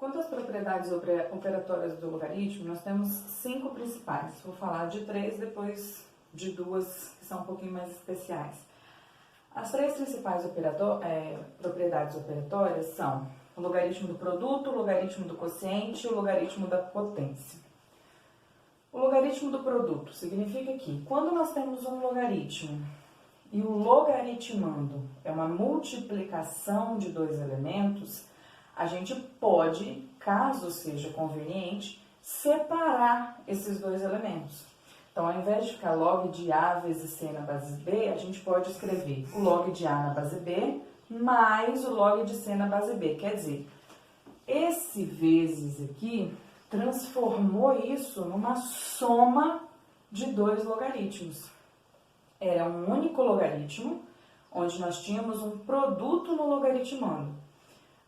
Quanto às propriedades operatórias do logaritmo, nós temos 5 principais. Vou falar de 3, depois de 2 que são um pouquinho mais especiais. As 3 principais propriedades operatórias são o logaritmo do produto, o logaritmo do quociente e o logaritmo da potência. O logaritmo do produto significa que quando nós temos um logaritmo e o logaritmando é uma multiplicação de 2 elementos, a gente pode, caso seja conveniente, separar esses 2 elementos. Então, ao invés de ficar log de A vezes C na base B, a gente pode escrever o log de A na base B mais o log de C na base B. Quer dizer, esse vezes aqui transformou isso numa soma de 2 logaritmos. Era um único logaritmo, onde nós tínhamos um produto no logaritmando.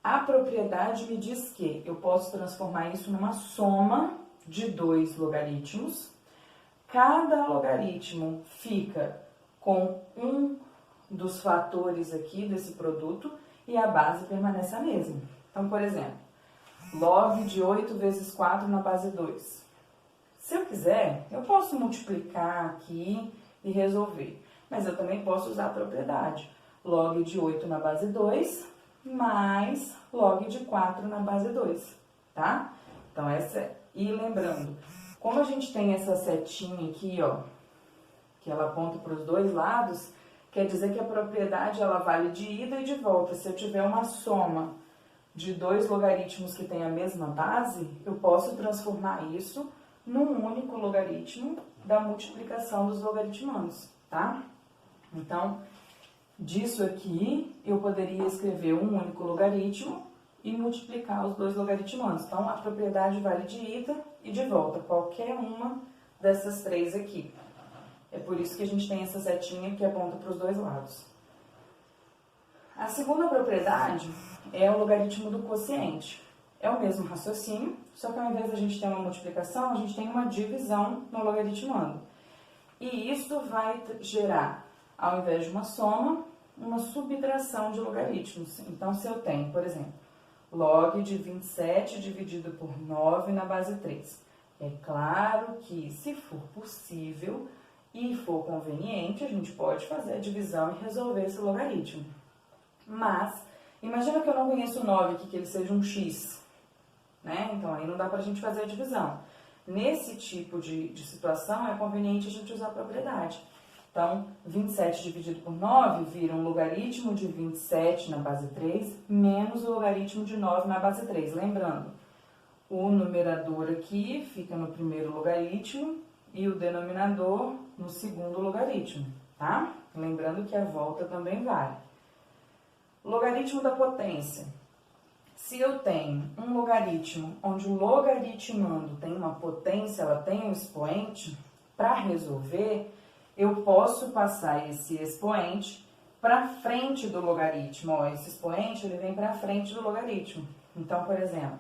A propriedade me diz que eu posso transformar isso numa soma de 2 logaritmos. Cada logaritmo fica com um dos fatores aqui desse produto e a base permanece a mesma. Então, por exemplo, log de 8 vezes 4 na base 2. Se eu quiser, eu posso multiplicar aqui e resolver. Mas eu também posso usar a propriedade. Log de 8 na base 2 mais log de 4 na base 2, tá? Então, e lembrando, como a gente tem essa setinha aqui, ó, que ela aponta para os 2 lados, quer dizer que a propriedade ela vale de ida e de volta. Se eu tiver uma soma de 2 logaritmos que têm a mesma base, eu posso transformar isso num único logaritmo da multiplicação dos logaritmandos, tá? Então, disso aqui, eu poderia escrever um único logaritmo e multiplicar os 2 logaritmandos. Então, a propriedade vale de ida e de volta, qualquer uma dessas 3 aqui. É por isso que a gente tem essa setinha que aponta para os 2 lados. A segunda propriedade é o logaritmo do quociente. É o mesmo raciocínio, só que ao invés de a gente ter uma multiplicação, a gente tem uma divisão no logaritmando. E isso vai gerar, ao invés de uma soma, uma subtração de logaritmos. Então, se eu tenho, por exemplo, log de 27 dividido por 9 na base 3. É claro que, se for possível e for conveniente, a gente pode fazer a divisão e resolver esse logaritmo. Mas, imagina que eu não conheço 9 aqui, que ele seja um x, né? Então, aí não dá pra gente fazer a divisão. Nesse tipo de situação, é conveniente a gente usar a propriedade. Então, 27 dividido por 9 vira um logaritmo de 27 na base 3 menos o logaritmo de 9 na base 3. Lembrando, o numerador aqui fica no primeiro logaritmo e o denominador no segundo logaritmo, tá? Lembrando que a volta também vale. Logaritmo da potência. Se eu tenho um logaritmo onde o logaritmando tem uma potência, ela tem um expoente, para resolver, eu posso passar esse expoente para frente do logaritmo. Ó, esse expoente ele vem para frente do logaritmo. Então, por exemplo,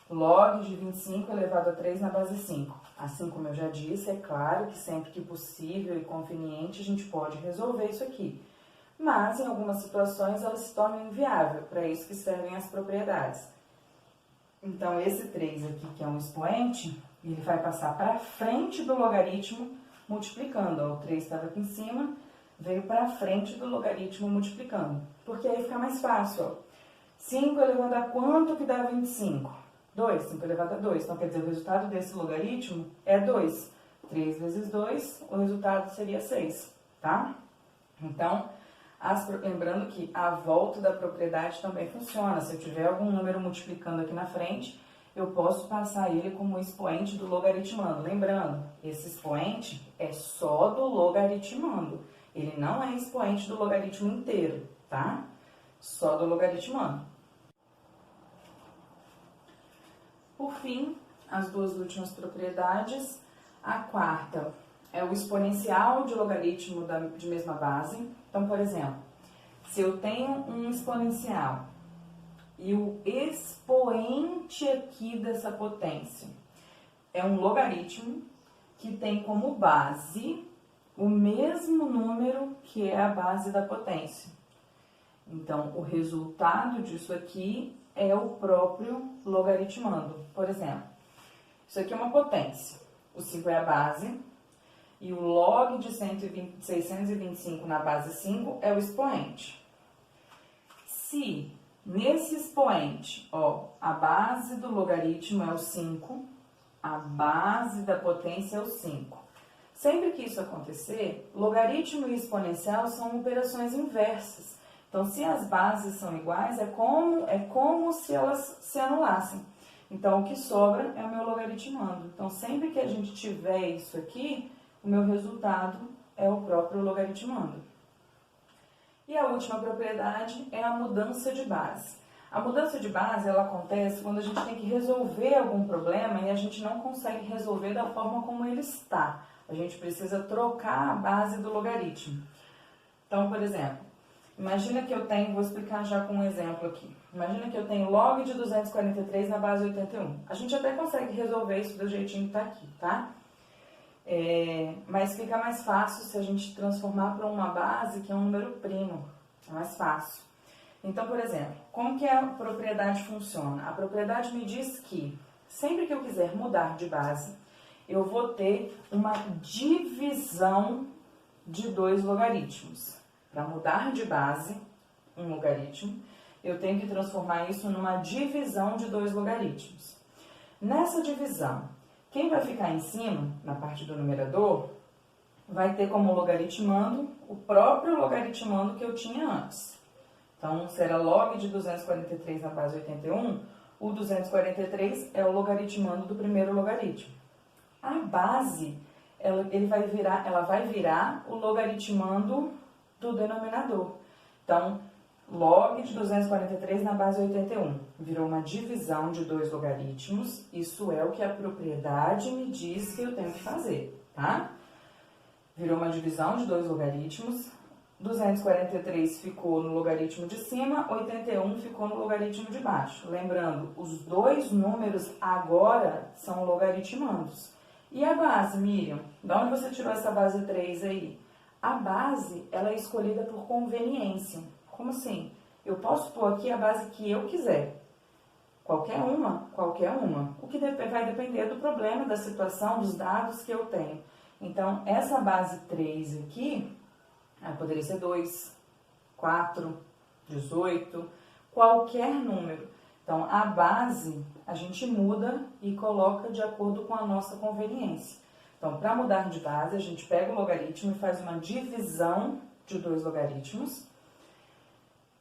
log de 25 elevado a 3 na base 5. Assim como eu já disse, é claro que sempre que possível e conveniente a gente pode resolver isso aqui. Mas, em algumas situações, ela se torna inviável, para isso que servem as propriedades. Então, esse 3 aqui, que é um expoente, ele vai passar para frente do logaritmo multiplicando. Ó, o 3 estava aqui em cima, veio para frente do logaritmo multiplicando. Porque aí fica mais fácil, ó. 5 elevado a quanto que dá 25? 2. 5 elevado a 2. Então, quer dizer, o resultado desse logaritmo é 2. 3 vezes 2, o resultado seria 6, tá? Então, lembrando que a volta da propriedade também funciona. Se eu tiver algum número multiplicando aqui na frente, eu posso passar ele como expoente do logaritmando. Lembrando, esse expoente é só do logaritmando. Ele não é expoente do logaritmo inteiro, tá? Só do logaritmando. Por fim, as 2 últimas propriedades. A quarta é o exponencial de logaritmo de mesma base. Então, por exemplo, se eu tenho um exponencial e o expoente aqui dessa potência é um logaritmo que tem como base o mesmo número que é a base da potência. Então, o resultado disso aqui é o próprio logaritmando. Por exemplo, isso aqui é uma potência. O 5 é a base e o log de 625 na base 5 é o expoente. Se nesse expoente, a base do logaritmo é o 5, a base da potência é o 5. Sempre que isso acontecer, logaritmo e exponencial são operações inversas. Então, se as bases são iguais, é como se elas se anulassem. Então, o que sobra é o meu logaritmando. Então, sempre que a gente tiver isso aqui, o meu resultado é o próprio logaritmando. E a última propriedade é a mudança de base. A mudança de base, ela acontece quando a gente tem que resolver algum problema e a gente não consegue resolver da forma como ele está. A gente precisa trocar a base do logaritmo. Então, por exemplo, imagina que eu tenho, vou explicar já com um exemplo aqui. Imagina que eu tenho log de 243 na base 81. A gente até consegue resolver isso do jeitinho que está aqui, tá? Mas fica mais fácil se a gente transformar para uma base que é um número primo. É mais fácil. Então, por exemplo, como que a propriedade funciona? A propriedade me diz que sempre que eu quiser mudar de base, eu vou ter uma divisão de dois logaritmos. Para mudar de base um logaritmo, eu tenho que transformar isso numa divisão de dois logaritmos. Nessa divisão, quem vai ficar em cima, na parte do numerador, vai ter como logaritmando o próprio logaritmando que eu tinha antes. Então, será log de 243 na base 81, o 243 é o logaritmando do primeiro logaritmo. A base, ela vai virar o logaritmando do denominador. Então, log de 243 na base 81 virou uma divisão de dois logaritmos. Isso é o que a propriedade me diz que eu tenho que fazer, tá? Virou uma divisão de dois logaritmos. 243 ficou no logaritmo de cima, 81 ficou no logaritmo de baixo. Lembrando, os dois números agora são logaritmandos. E a base, Miriam? De onde você tirou essa base 3 aí? A base, ela é escolhida por conveniência. Como assim? Eu posso pôr aqui a base que eu quiser. Qualquer uma. O que vai depender do problema, da situação, dos dados que eu tenho. Então, essa base 3 aqui, poderia ser 2, 4, 18, qualquer número. Então, a base a gente muda e coloca de acordo com a nossa conveniência. Então, para mudar de base, a gente pega o logaritmo e faz uma divisão de dois logaritmos.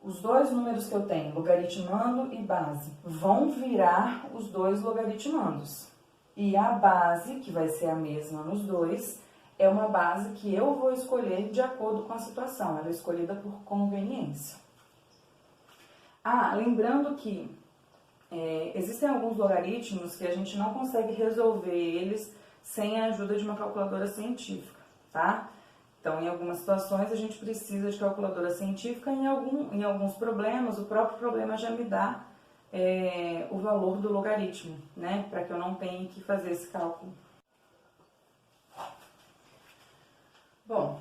Os dois números que eu tenho, logaritmando e base, vão virar os dois logaritmandos. E a base, que vai ser a mesma nos dois, é uma base que eu vou escolher de acordo com a situação. Ela é escolhida por conveniência. Lembrando que existem alguns logaritmos que a gente não consegue resolver eles sem a ajuda de uma calculadora científica, tá? Então, em algumas situações, a gente precisa de calculadora científica, em alguns problemas, o próprio problema já me dá o valor do logaritmo, né? Para que eu não tenha que fazer esse cálculo. Bom,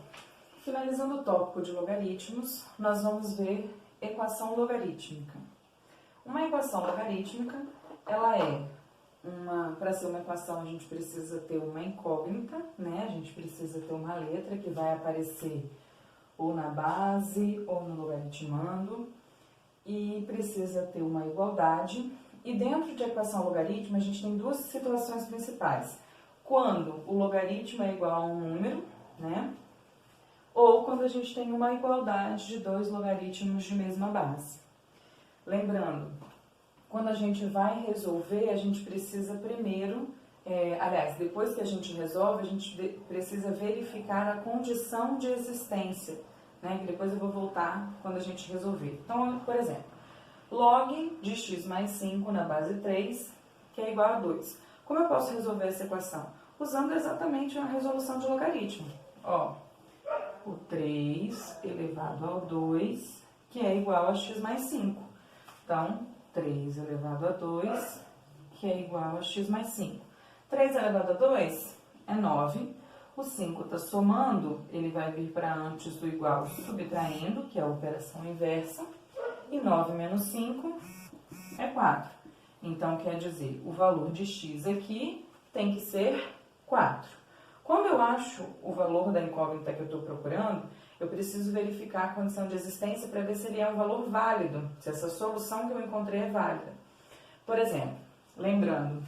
finalizando o tópico de logaritmos, nós vamos ver equação logarítmica. Uma equação logarítmica, ela para ser uma equação, a gente precisa ter uma incógnita, né? A gente precisa ter uma letra que vai aparecer ou na base ou no logaritmando, e precisa ter uma igualdade. E dentro de equação logarítmica, a gente tem duas situações principais. Quando o logaritmo é igual a um número, né? Ou quando a gente tem uma igualdade de dois logaritmos de mesma base. Lembrando, quando a gente vai resolver, a gente precisa primeiro, depois que a gente resolve, a gente precisa verificar a condição de existência, né? Que depois eu vou voltar quando a gente resolver. Então, por exemplo, log de x mais 5 na base 3, que é igual a 2. Como eu posso resolver essa equação? Usando exatamente a resolução de logaritmo. O 3 elevado ao 2, que é igual a x mais 5. Então, 3 elevado a 2, que é igual a x mais 5. 3 elevado a 2 é 9. O 5 está somando, ele vai vir para antes do igual subtraindo, que é a operação inversa. E 9 menos 5 é 4. Então, quer dizer, o valor de x aqui tem que ser 4. Quando eu acho o valor da incógnita que eu estou procurando, eu preciso verificar a condição de existência para ver se ele é um valor válido, se essa solução que eu encontrei é válida. Por exemplo, lembrando,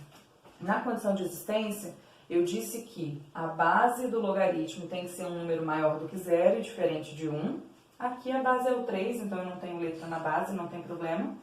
na condição de existência, eu disse que a base do logaritmo tem que ser um número maior do que 0 e diferente de 1. Aqui a base é o 3, então eu não tenho letra na base, não tem problema.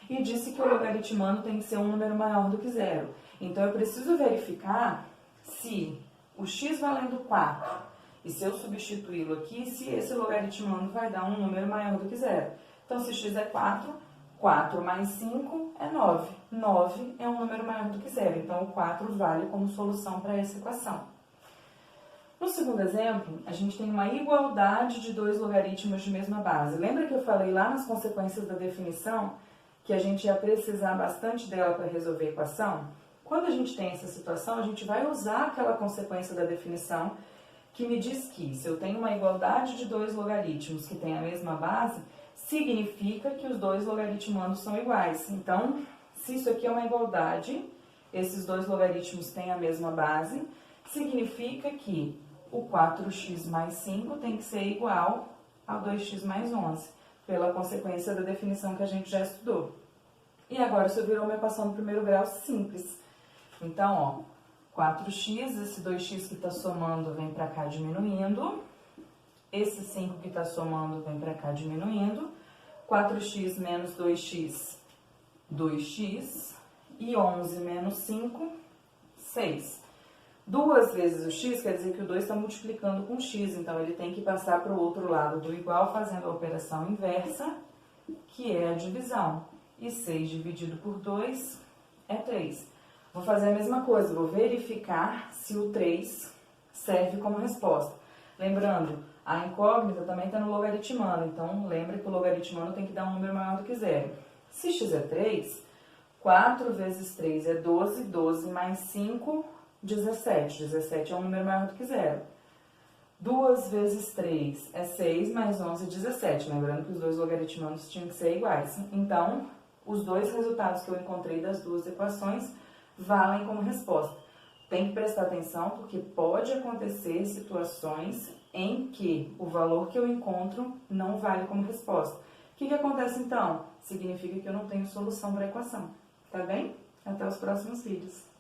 E disse que o logaritmando tem que ser um número maior do que 0. Então eu preciso verificar se o x valendo 4 e se eu substituí-lo aqui, se esse logaritmando vai dar um número maior do que 0. Então se x é 4, 4 mais 5 é 9. 9 é um número maior do que 0, então o 4 vale como solução para essa equação. No segundo exemplo, a gente tem uma igualdade de dois logaritmos de mesma base. Lembra que eu falei lá nas consequências da definição que a gente ia precisar bastante dela para resolver a equação? Quando a gente tem essa situação, a gente vai usar aquela consequência da definição que me diz que se eu tenho uma igualdade de dois logaritmos que têm a mesma base, significa que os dois logaritmandos são iguais. Então, se isso aqui é uma igualdade, esses dois logaritmos têm a mesma base, significa que o 4x mais 5 tem que ser igual a 2x mais 11, pela consequência da definição que a gente já estudou. E agora isso virou uma equação do primeiro grau simples. Então, ó, 4x, esse 2x que está somando vem para cá diminuindo, esse 5 que está somando vem para cá diminuindo, 4x menos 2x, 2x, e 11 menos 5, 6. 2 vezes o x quer dizer que o 2 está multiplicando com x, então ele tem que passar para o outro lado do igual fazendo a operação inversa, que é a divisão. E 6 dividido por 2 é 3. Vou fazer a mesma coisa, vou verificar se o 3 serve como resposta. Lembrando, a incógnita também está no logaritmando, então lembra que o logaritmando tem que dar um número maior do que 0. Se x é 3, 4 vezes 3 é 12, 12 mais 5, 17. 17 é um número maior do que 0. 2 vezes 3 é 6, mais 11 é 17. Lembrando que os dois logaritmandos tinham que ser iguais. Então, os dois resultados que eu encontrei das duas equações valem como resposta. Tem que prestar atenção porque pode acontecer situações em que o valor que eu encontro não vale como resposta. O que acontece então? Significa que eu não tenho solução para a equação. Tá bem? Até os próximos vídeos.